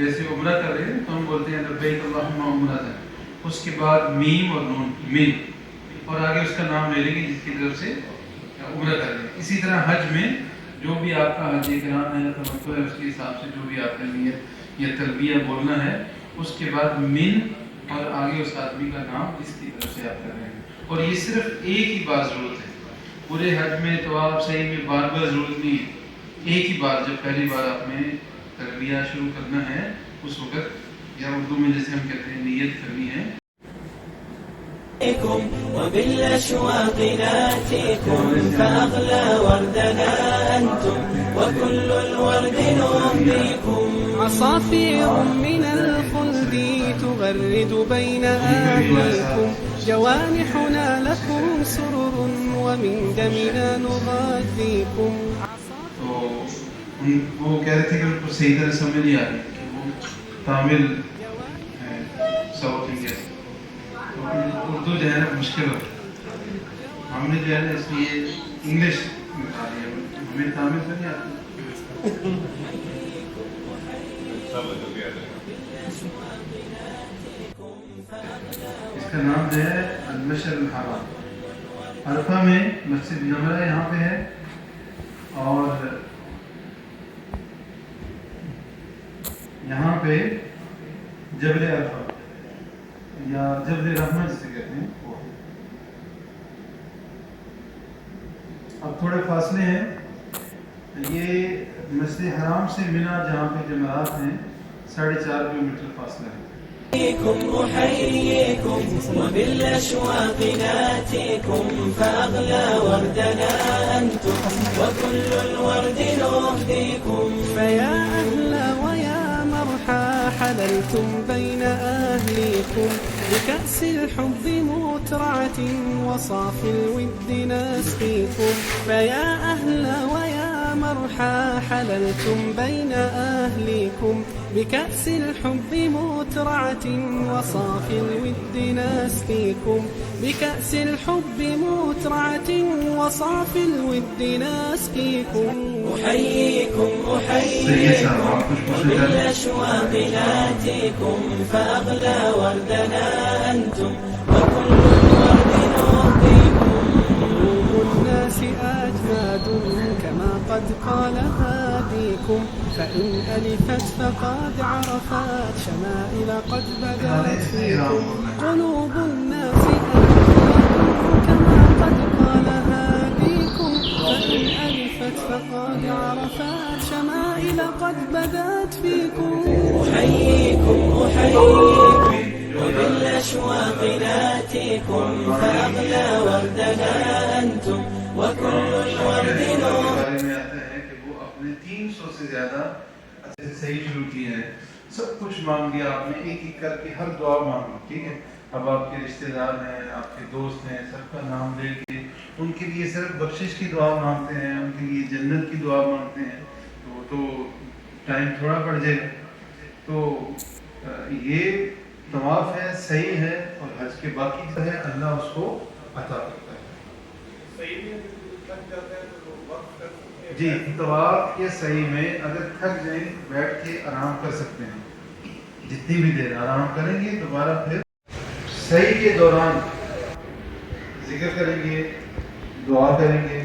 جیسے عمرہ کر رہے ہیں تو ہم بولتے ہیں لبیک اللہم عمرۃ، اس کے بعد میم اور نون من، اور آگے اس کا نام لے لیں گے جس کی طرف سے عمرہ کر رہے ہیں. اسی طرح حج میں جو بھی آپ کا حج اکرام ہے یا تمتع ہے، اس کے حساب سے جو بھی آپ کا نیت یا تلبیہ بولنا ہے، اس کے بعد من اور آگے اس آدمی کا نام جس کی طرف سے آپ کر رہے ہیں. اور یہ صرف ایک ہی بار ضرورت ہے پورے حج میں، تو آپ صحیح میں بار بار ضرورت نہیں ہے. ایک ہی بار جب پہلی بار آپ نے تلبیہ شروع کرنا ہے اس وقت، یا اردو میں جیسے ہم کہتے ہیں نیت کرنی ہے. وبالأشواق ناتيكم فأغلى وردنا أنتم وكل الورد نهديكم. عصافير من الخلد تغرد بين أهليكم، جوانحنا لكم سرر ومن دمنا نغذيكم. تو وہ کہہ رہے تھے کہ ان کو صحیح طرح سمجھ نہیں آ رہی کہ وہ تامل ساؤتھ انڈیا، اردو جو ہے نا مشکل ہوتا ہے. ہم نے جو ہے نا اس لیے انگلش نکال لیا، ہمیں تامل تو نہیں آتی. اس کا نام جو ہے المشعر الحرام. عرفہ میں مسجد نمرہ یہاں پہ ہے، اور یہاں پہ جبل عرفہ یا جبل رحمہ جسے کہتے ہیں وہ. اب تھوڑے فاصلے ہیں. یہ مسجد حرام سے منا جہاں پہ جمعرات ہیں 4.5 کلومیٹر فاصلہ ہے. أحييكم وبالأشواق ناتيكم فأغلى وردنا أنتم وكل الورد نهديكم. فيا أهلا ويا مرحى حللتم بين أهليكم، بكأس الحب مترعة وصاف الود نسقيكم. فيا أهلا ويا مرحى حللتم بين أهليكم، بكأس الحب مترعة وصاف الود نسقيكم. بكأس الحب مترعة وصاف الود نسقيكم. أحييكم وبالأشواق ناتيكم فأغلى وردنا أنتم وكل الورد نهديكم. قلوب الناس أجماد كما قد قال هاديكم، فإن ألفت فقد عرفت شمائل قد بدت فيكم. قلوب الناس أجماد كما قد قال هاديكم، فإن ألفت فقد عرفت شمائل قد بدت فيكم. أحييكم وبالأشواق ناتيكم فأغلى وردنا أنتم وكل الورد بارے میں آتا ہے کہ وہ اپنے 300 سے زیادہ اچھے سے صحیح شروع کیے ہیں. سب کچھ مانگ لیا آپ نے، ایک ایک کر کے ہر دعا مانگی. ٹھیک ہے، اب آپ کے رشتہ دار ہیں، آپ کے دوست ہیں، سب کا نام لے کے ان کے لیے صرف بخشش کی دعا مانگتے ہیں، ان کے لیے جنت کی دعا مانگتے ہیں. تو ٹائم تھوڑا پڑ جائے گا. تو یہ طواف ہے، صحیح ہے، اور حج کے باقی جو ہے اللہ اس کو عطا کرتا ہے. جی، طواف کے صحیح میں اگر تھک جائیں بیٹھ کے آرام کر سکتے ہیں، جتنی بھی دیر آرام کریں گے دوبارہ پھر صحیح کے دوران ذکر کریں گے، دعا کریں گے.